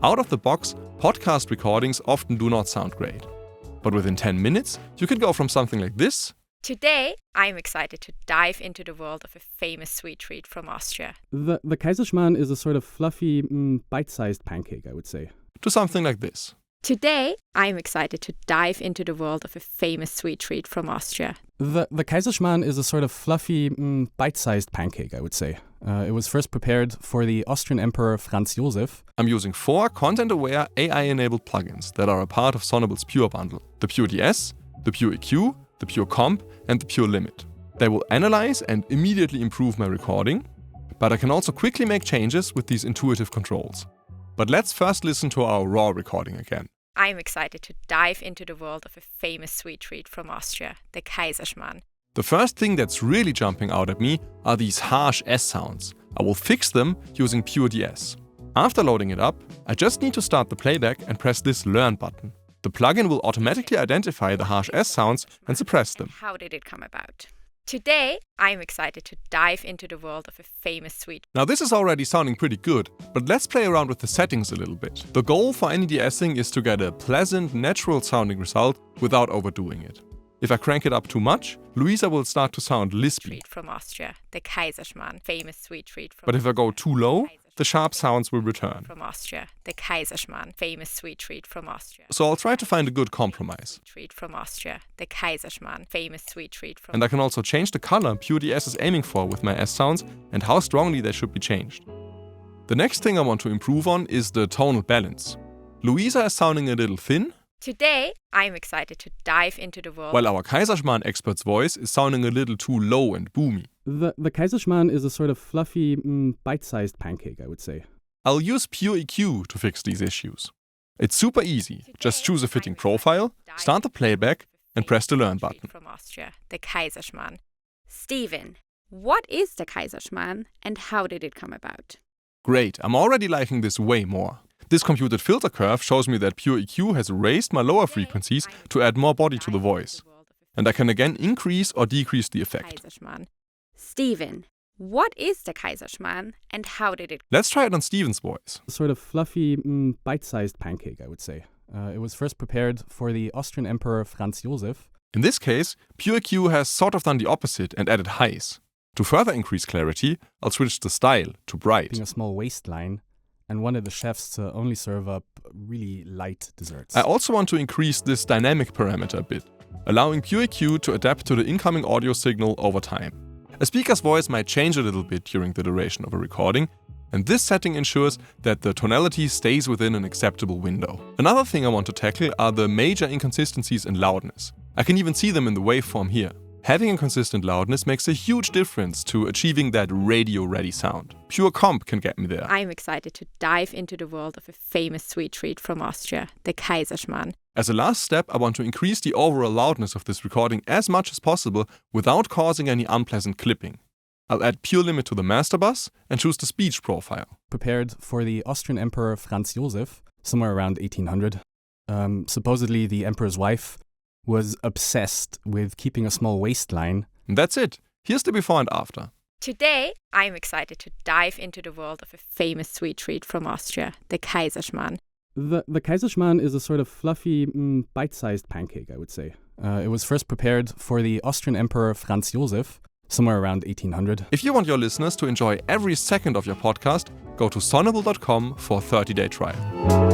Out of the box, podcast recordings often do not sound great. But within 10 minutes, you can go from something like this. Today, I'm excited to dive into the world of a famous sweet treat from Austria. The Kaiserschmarrn is a sort of fluffy, bite-sized pancake, I would say. To something like this. Today, I'm excited to dive into the world of a famous sweet treat from Austria. The Kaiserschmarrn is a sort of fluffy, bite-sized pancake, I would say. It was first prepared for the Austrian Emperor Franz Joseph. I'm using 4 content-aware AI-enabled plugins that are a part of Sonible's Pure bundle. The Pure deess, the Pure EQ, the Pure comp, and the Pure limit. They will analyze and immediately improve my recording, but I can also quickly make changes with these intuitive controls. But let's first listen to our raw recording again. I'm excited to dive into the world of a famous sweet treat from Austria, the Kaiserschmarrn. The first thing that's really jumping out at me are these harsh S sounds. I will fix them using Pure deess. After loading it up, I just need to start the playback and press this Learn button. The plugin will automatically identify the harsh S sounds and suppress them. How did it come about? Today, I'm excited to dive into the world of a famous sweet. Now this is already sounding pretty good, but let's play around with the settings a little bit. The goal for any deessing is to get a pleasant, natural sounding result without overdoing it. If I crank it up too much, Luisa will start to sound lispy. Treat from Austria, the Kaiserschmarrn, famous sweet treat from. But if I go too low, the sharp sounds will return. From Austria, the Kaiserschmarrn, famous sweet treat from Austria. So I'll try to find a good compromise. Treat from Austria, the Kaiserschmarrn, famous sweet treat from. And I can also change the color Pure deess is aiming for with my S sounds and how strongly they should be changed. The next thing I want to improve on is the tonal balance. Luisa is sounding a little thin. Today, I'm excited to dive into the world. While our Kaiserschmarrn expert's voice is sounding a little too low and boomy. The Kaiserschmarrn is a sort of fluffy, bite-sized pancake, I would say. I'll use Pure EQ to fix these issues. It's super easy. Just choose a fitting profile, start the playback, and press the Learn button. From Austria, the Kaiserschmarrn. Steven, what is the Kaiserschmarrn and how did it come about? Great, I'm already liking this way more. This computed filter curve shows me that Pure EQ has raised my lower frequencies to add more body to the voice. And I can again increase or decrease the effect. Steven, what is the Kaiserschmarrn and how did it? Let's try it on Steven's voice. A sort of fluffy, bite-sized pancake, I would say. It was first prepared for the Austrian Emperor Franz Joseph. In this case, Pure EQ has sort of done the opposite and added highs. To further increase clarity, I'll switch the style to bright. A small waistline and wanted the chefs to only serve up really light desserts. I also want to increase this dynamic parameter a bit, allowing Pure EQ to adapt to the incoming audio signal over time. A speaker's voice might change a little bit during the duration of a recording, and this setting ensures that the tonality stays within an acceptable window. Another thing I want to tackle are the major inconsistencies in loudness. I can even see them in the waveform here. Having a consistent loudness makes a huge difference to achieving that radio-ready sound. Pure comp can get me there. I'm excited to dive into the world of a famous sweet treat from Austria, the Kaiserschmarrn. As a last step, I want to increase the overall loudness of this recording as much as possible without causing any unpleasant clipping. I'll add Pure limit to the master bus and choose the speech profile. Prepared for the Austrian Emperor Franz Joseph, somewhere around 1800. Supposedly the emperor's wife was obsessed with keeping a small waistline. And that's it. Here's the before and after. Today, I'm excited to dive into the world of a famous sweet treat from Austria, the Kaiserschmarrn. The Kaiserschmarrn is a sort of fluffy, bite-sized pancake, I would say. It was first prepared for the Austrian Emperor Franz Joseph, somewhere around 1800. If you want your listeners to enjoy every second of your podcast, go to sonible.com for a 30-day trial.